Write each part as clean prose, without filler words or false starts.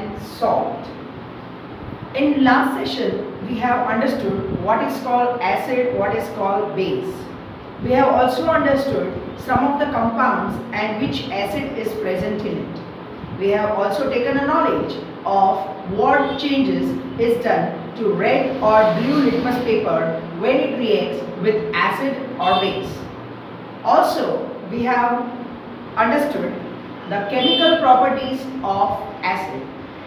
and salt. In last session, we have understood what is called acid, what is called base. We have also understood some of the compounds and which acid is present in it. We have also taken a knowledge of what changes is done to red or blue litmus paper when it reacts with acid or base. Also, we have understood the chemical properties of acid.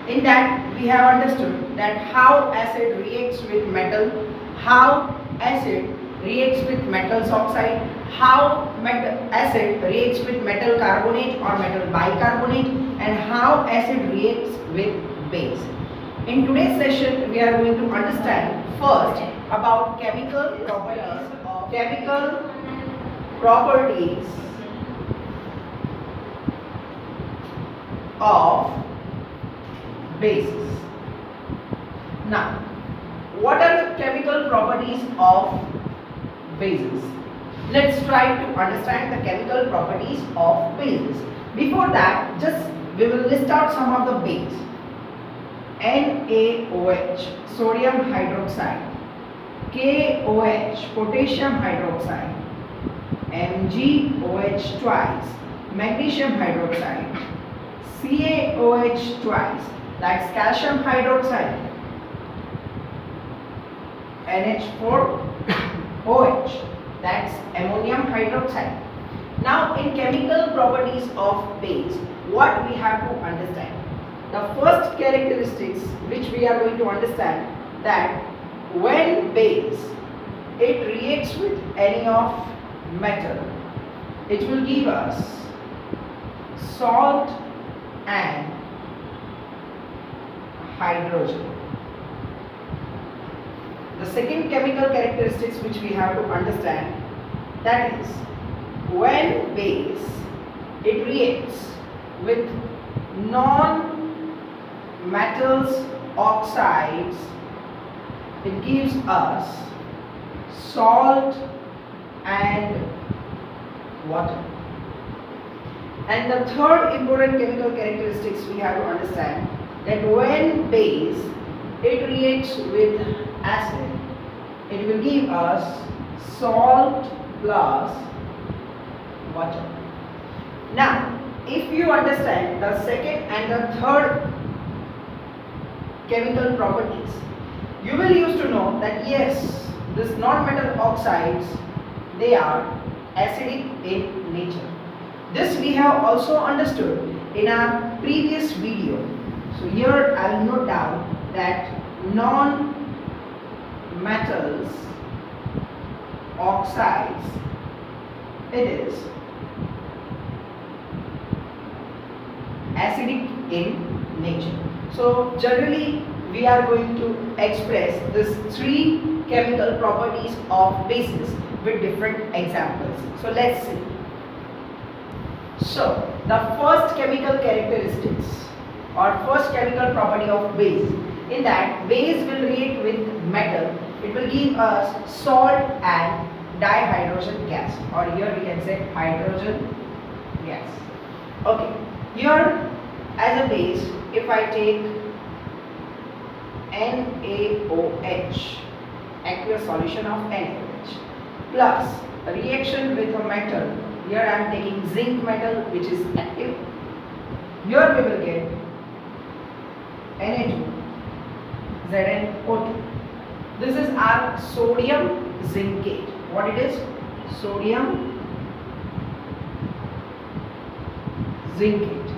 In that, we have understood that how acid reacts with metal, how acid reacts with metal oxide, how acid reacts with metal carbonate or metal bicarbonate, and how acid reacts with base. In today's session, we are going to understand first about chemical properties of bases. Now, what are the chemical properties of bases? Let's try to understand the chemical properties of bases. Before that, just we will list out some of the base. NaOH, sodium hydroxide. KOH, potassium hydroxide. MgOH twice, magnesium hydroxide. CaOH twice, that's calcium hydroxide. NH4OH, that's ammonium hydroxide. Now, in chemical properties of base, what we have to understand? The first characteristics which we are going to understand, that when base it reacts with any of metal, it will give us salt and hydrogen. The second chemical characteristics which we have to understand, that is when base it reacts with non-metals oxides, it gives us salt and water. And the third important chemical characteristics we have to understand, that when base it reacts with acid, it will give us salt plus water. Now, if you understand the second and the third chemical properties, you will use to know that yes, these non-metal oxides, they are acidic in nature. This we have also understood in our previous video. So here I will note down that non-metals oxides, it is acidic in nature. So generally we are going to express these three chemical properties of bases with different examples. So let's see. So the first chemical characteristics or first chemical property of base, in that base will react with metal, it will give us salt and dihydrogen gas, or here we can say hydrogen gas. Okay, here as a base, if I take NaOH, aqueous solution of NaOH, plus a reaction with a metal, here I am taking zinc metal which is active, here we will get Na2ZnO2. This is our sodium zincate. What it is? Sodium zincate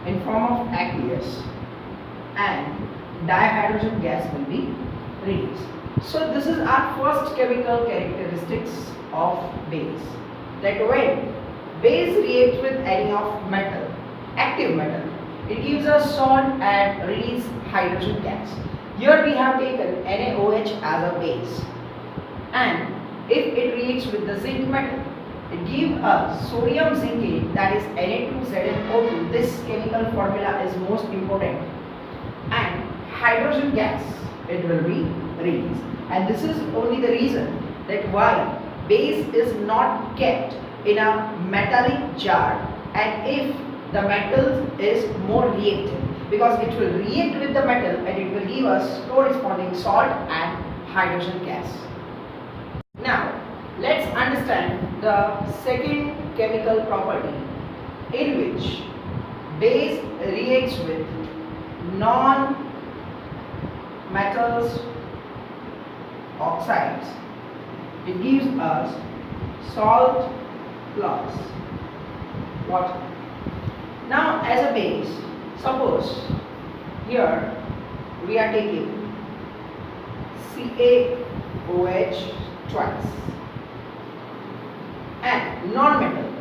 in form of aqueous, and dihydrogen gas will be released. So this is our first chemical characteristics of base, that when base reacts with any of metal, active metal, it gives us salt and release hydrogen gas. Here we have taken NaOH as a base, and if it reacts with the zinc metal, it gives us sodium zincate, that is Na2ZnO2. This chemical formula is most important, and hydrogen gas, it will be released. And this is only the reason that why base is not kept in a metallic jar, and if the metal is more reactive because it will react with the metal and it will give us corresponding salt and hydrogen gas. Now, let's understand the second chemical property in which base reacts with non-metals oxides. It gives us salt plus water. Now, as a base, suppose here we are taking CaOH twice and non-metal.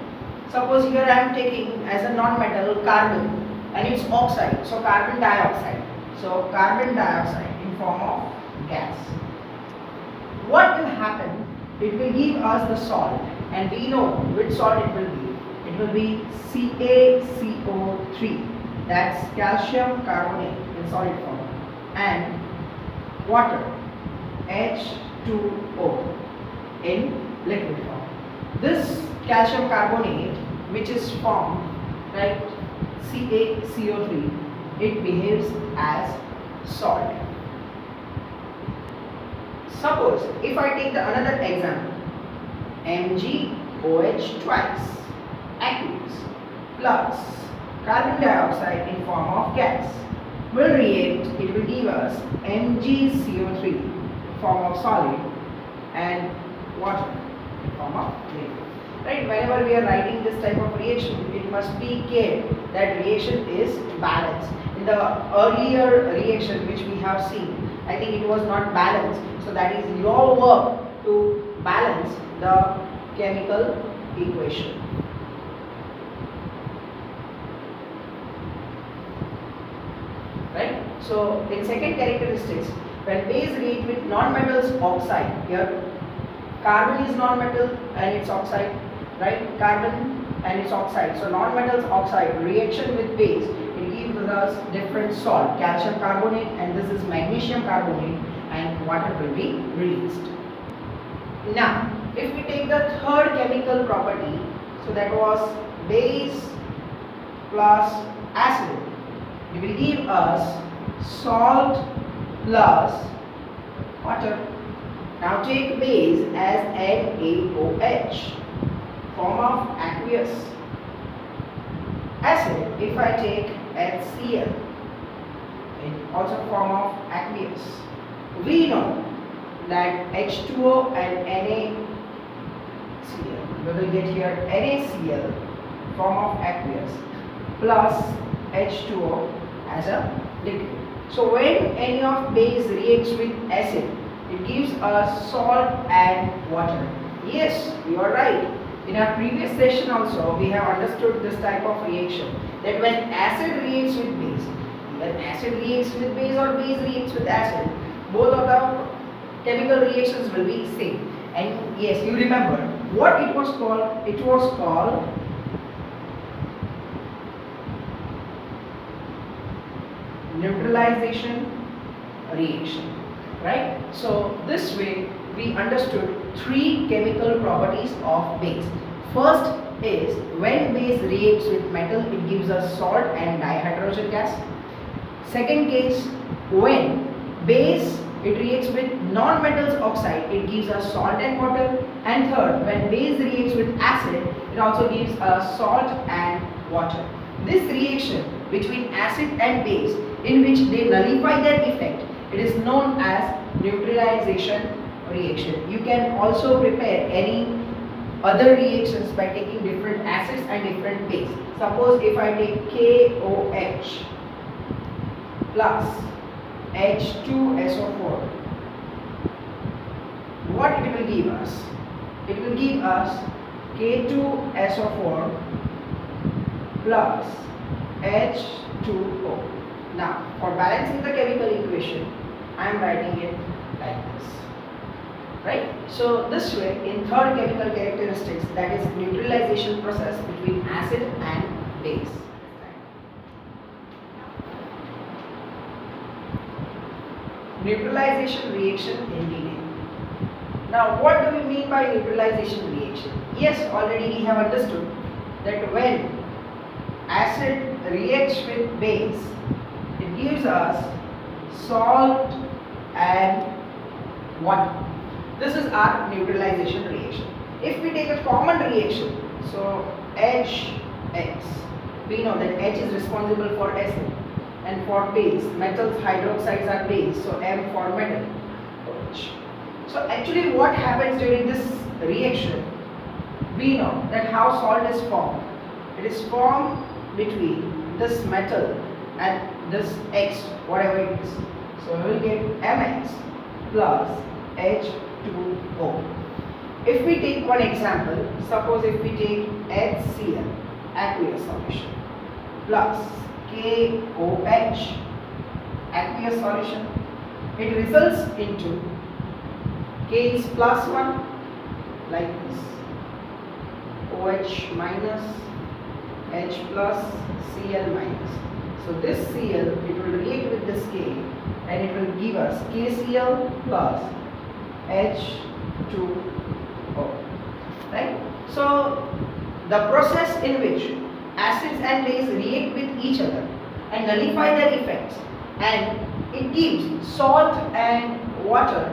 Suppose here I am taking as a non-metal carbon and it's oxide, so carbon dioxide. So carbon dioxide in form of gas. What will happen? It will give us the salt, and we know which salt it will be. It will be CaCO3, that's calcium carbonate in solid form, and water H2O in liquid form. This calcium carbonate, which is formed, right, CaCO3, it behaves as salt. Suppose if I take another example, MgOH twice aqueous plus carbon dioxide in form of gas will react, it will give us MgCO3 form of solid and water in form of liquid. Right? Whenever we are writing this type of reaction, it must be cared that reaction is balanced. In the earlier reaction which we have seen, I think it was not balanced. So that is your work to balance the chemical equation. Right? So in second characteristics, when base react with non-metals oxide, here carbon is non-metal and its oxide, right? Carbon and its oxide. So non-metals oxide reaction with base, it gives us different salt, calcium carbonate, and this is magnesium carbonate, and water will be released. Now, if we take the third chemical property, so that was base plus acid, it will give us salt plus water. Now take base as NaOH, form of aqueous. Acid, if I take HCl, it also form of aqueous. We know that H2O and NaCl, we will get here NaCl, form of aqueous, plus H2O as a liquid. So when any of base reacts with acid, it gives us salt and water. Yes, you are right. In our previous session also, we have understood this type of reaction, that when acid reacts with base, when acid reacts with base or base reacts with acid, both of the chemical reactions will be same. And yes, you remember what it was called? It was called neutralization reaction, right? So this way we understood three chemical properties of base. First is when base reacts with metal, it gives us salt and dihydrogen gas. Second case, when base it reacts with non-metals oxide, it gives us salt and water. And third, when base reacts with acid, it also gives us salt and water. This reaction between acid and base, in which they nullify their effect, it is known as neutralization reaction. You can also prepare any other reactions by taking different acids and different base. Suppose if I take KOH plus H2SO4, what it will give us? It will give us K2SO4 plus H2O. Now, for balancing the chemical equation, I am writing it like this. Right? So this way, in third chemical characteristics, that is neutralization process between acid and base. Neutralization reaction in detail. Now, what do we mean by neutralization reaction? Yes, already we have understood that when acid reacts with base, it gives us salt and water. This is our neutralization reaction. If we take a common reaction, so HX, we know that H is responsible for acid, and for base, metals hydroxides are base, so M for metal, H. So actually what happens during this reaction, we know that how salt is formed. It is formed between this metal and this X, whatever it is. So we will get Mx plus H2O. If we take one example, suppose if we take HCl, aqueous solution, plus KOH, aqueous solution, it results into K is plus 1, like this, OH minus, H plus, Cl minus. So this Cl, it will react with this K and it will give us KCl plus H2O, right? So the process in which acids and base react with each other and nullify their effects, and it gives salt and water,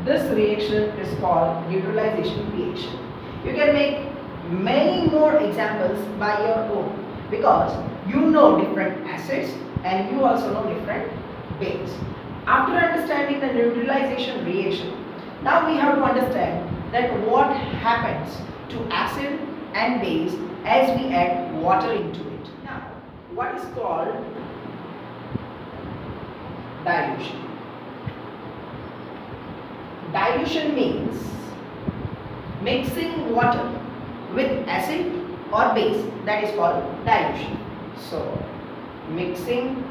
this reaction is called neutralization reaction. You can make many more examples by your own, because you know different acids and you also know different base. After understanding the neutralization reaction, now we have to understand that what happens to acid and base as we add water into it. Now, what is called dilution? Dilution means mixing water with acid or base, that is called dilution. So, mixing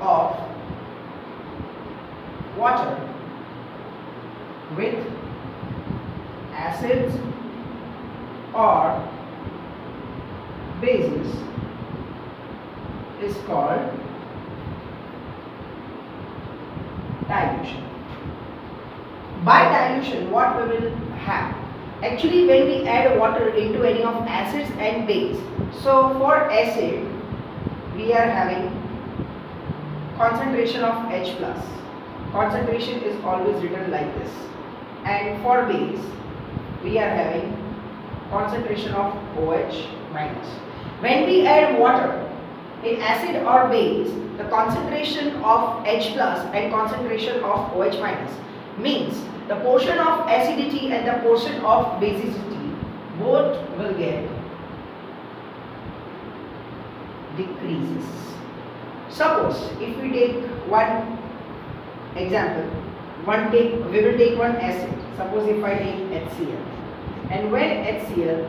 of water with acids or bases is called dilution. By dilution, what we will have? Actually, when we add water into any of acids and base, so for acid, we are having concentration of H plus. Concentration is always written like this. And for base, we are having concentration of OH minus. When we add water in acid or base, the concentration of H plus and concentration of OH minus means the portion of acidity and the portion of basicity both will get decreases. Suppose if we take one example, we will take one acid. Suppose if I take HCl, and when HCl,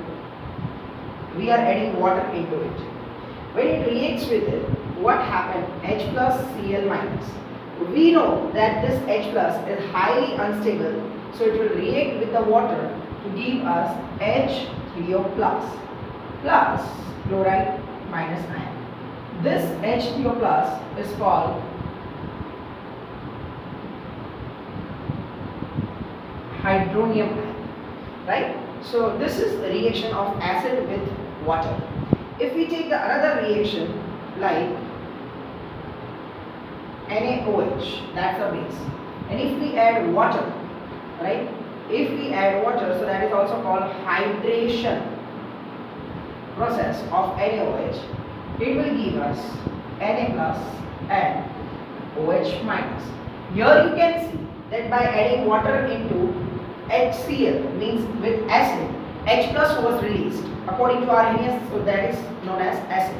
we are adding water into it. When it reacts with it, what happens? H plus Cl minus. We know that this H plus is highly unstable, so it will react with the water to give us H3O plus chloride minus ion. This H3O plus is called hydronium ion, right? So this is the reaction of acid with water. If we take the another reaction like NaOH, that's a base, and if we add water, right? If we add water, so that is also called hydration process of NaOH. It will give us Na plus and OH minus. Here you can see that by adding water into HCl, means with acid, H plus was released according to Arrhenius, so that is known as acid.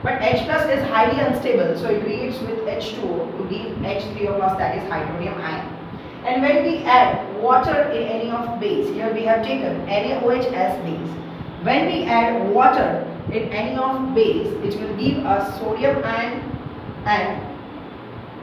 But H plus is highly unstable, so it reacts with H2O to give H3O plus, that is hydronium ion. And when we add water in any of base, here we have taken NaOH as base. When we add water in any of base, it will give us sodium ion and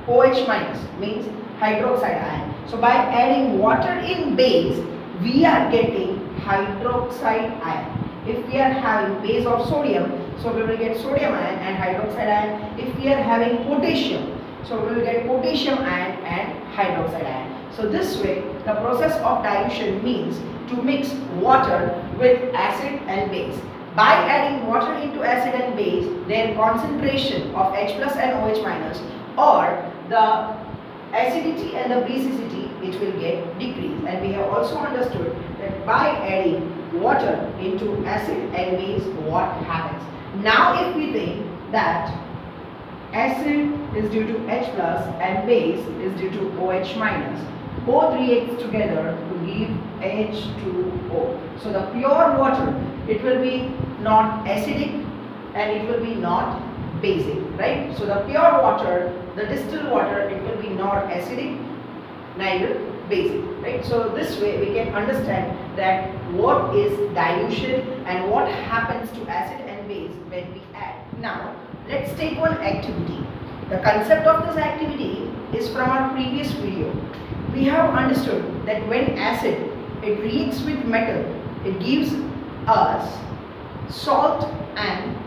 OH minus, means hydroxide ion. So by adding water in base, we are getting hydroxide ion. If we are having base of sodium, so we will get sodium ion and hydroxide ion. If we are having potassium, so we will get potassium ion and hydroxide ion. So this way, the process of dilution means to mix water with acid and base. By adding water into acid and base, their concentration of H plus and OH minus or the acidity and the basicity it will get decreased. And we have also understood that by adding water into acid and base, what happens. Now if we think that acid is due to H plus and base is due to OH minus, both react together to give H2O. So the pure water, it will be not acidic and it will be not basic, right? So the pure water, the distilled water, it will be not acidic, neither basic, right? So this way we can understand that what is dilution and what happens to acid and base when we add. Now let's take one activity. The concept of this activity is from our previous video. We have understood that when acid, it reacts with metal, it gives us salt and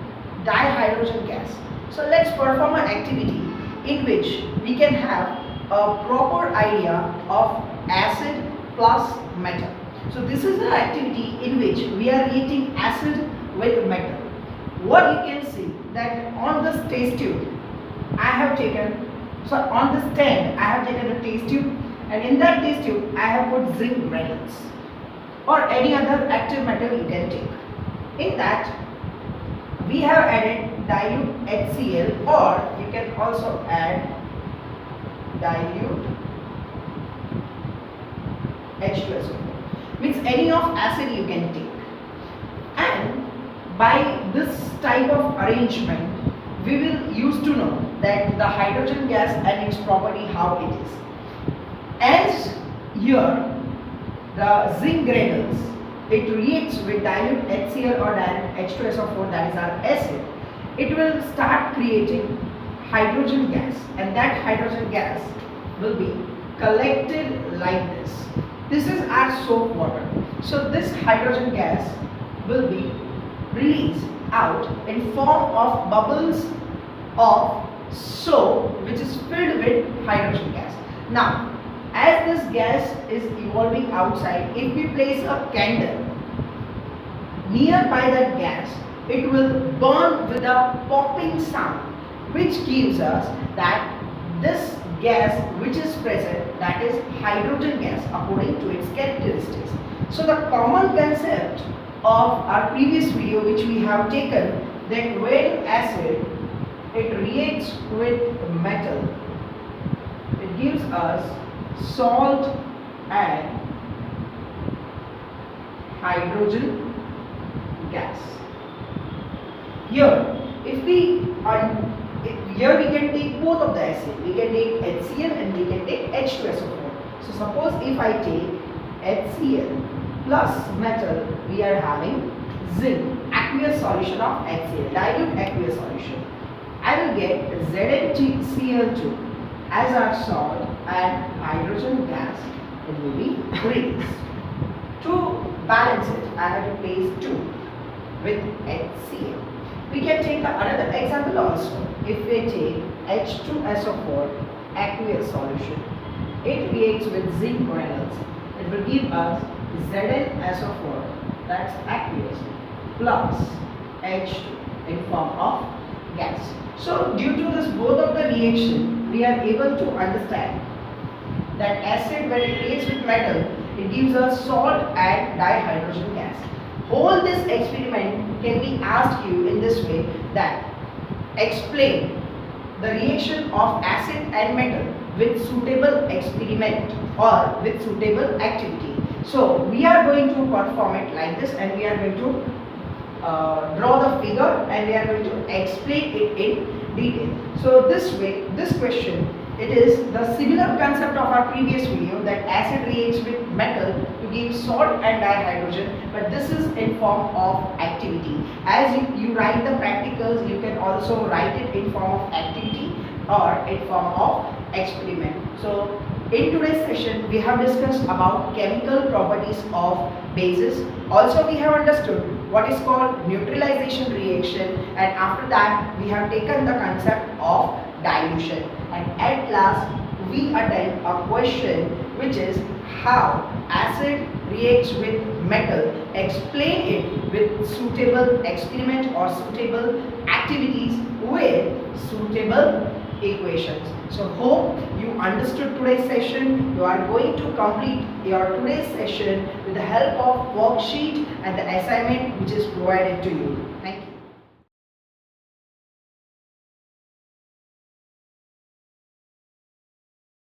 dihydrogen gas. So let's perform an activity in which we can have a proper idea of acid plus metal. So this is an activity in which we are reacting acid with metal. What you can see that on this test tube I have taken, so on this stand I have taken a test tube, and in that test tube I have put zinc granules or any other active metal you can take. In that we have added dilute HCl, or you can also add dilute H2SO4, means any of acid you can take. And by this type of arrangement we will use to know that the hydrogen gas and its property, how it is. As here the zinc granules, it reacts with dilute HCl or dilute H2SO4, that is our acid, it will start creating hydrogen gas, and that hydrogen gas will be collected like this. This is our soap water. So this hydrogen gas will be released out in form of bubbles of soap which is filled with hydrogen gas. Now as this gas is evolving outside, if we place a candle nearby that gas, it will burn with a popping sound, which gives us that this gas which is present, that is hydrogen gas according to its characteristics. So the common concept of our previous video which we have taken, that when acid it reacts with metal, it gives us salt and hydrogen gas. Here we can take both of the acid. We can take HCl and we can take H2SO4. So suppose if I take HCl plus metal, we are having zinc, aqueous solution of HCl, dilute aqueous solution. I will get ZnCl2 as our salt and hydrogen gas, it will be released. To balance it, I have to place 2 with HCl. We can take another example also. If we take H2SO4 aqueous solution, it reacts with zinc granules. It will give us ZnSO4, that's aqueous, plus H2 in form of gas. So due to this both of the reaction, we are able to understand that acid, when it reacts with metal, it gives us salt and dihydrogen gas. All this experiment can be asked you in this way, that explain the reaction of acid and metal with suitable experiment or with suitable activity. So we are going to perform it like this, and we are going to draw the figure and we are going to explain it in detail. So this way, this question, it is the similar concept of our previous video, that acid reacts with metal to give salt and dihydrogen, but this is in form of activity. As you write the practicals, you can also write it in form of activity or in form of experiment. So in today's session, we have discussed about chemical properties of bases. Also, we have understood what is called neutralization reaction, and after that, we have taken the concept of dilution. And at last, we attend a question which is how acid reacts with metal, explain it with suitable experiment or suitable activities with suitable equations. So hope you understood today's session. You are going to complete your today's session with the help of worksheet and the assignment which is provided to you. Thank you.